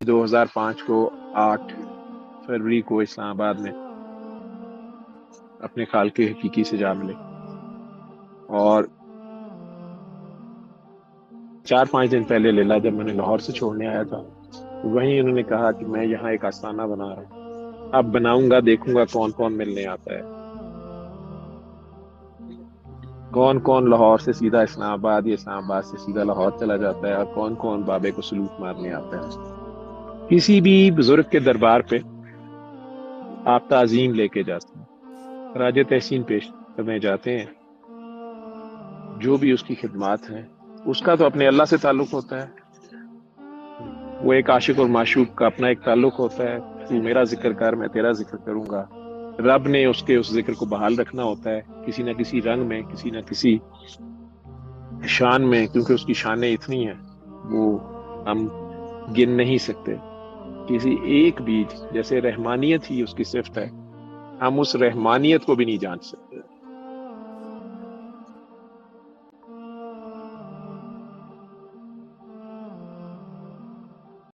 2005 کو 8 فروری کو اسلام آباد میں اپنے خالق حقیقی سے جا ملے، اور 4-5 دن پہلے لیلا جب میں نے لاہور سے چھوڑنے آیا تھا، وہیں انہوں نے کہا کہ میں یہاں ایک آستانہ بنا رہا ہوں، اب بناؤں گا، دیکھوں گا کون کون ملنے آتا ہے، کون کون لاہور سے سیدھا اسلام آباد یا اسلام آباد سے سیدھا لاہور چلا جاتا ہے، اور کون کون بابے کو سلوٹ مارنے آتا ہے۔ کسی بھی بزرگ کے دربار پہ آپ تعظیم لے کے جاتے ہیں، خراج تحسین پیش کرنے جاتے ہیں، جو بھی اس کی خدمات ہیں اس کا تو اپنے اللہ سے تعلق ہوتا ہے، وہ ایک عاشق اور معشوق کا اپنا ایک تعلق ہوتا ہے، تو میرا ذکر کر میں تیرا ذکر کروں گا، رب نے اس کے اس ذکر کو بحال رکھنا ہوتا ہے کسی نہ کسی رنگ میں، کسی نہ کسی شان میں، کیونکہ اس کی شانیں اتنی ہیں وہ ہم گن نہیں سکتے۔ کسی ایک بھی، جیسے رحمانیت ہی اس کی صفت ہے، ہم اس رحمانیت کو بھی نہیں جان سکتے۔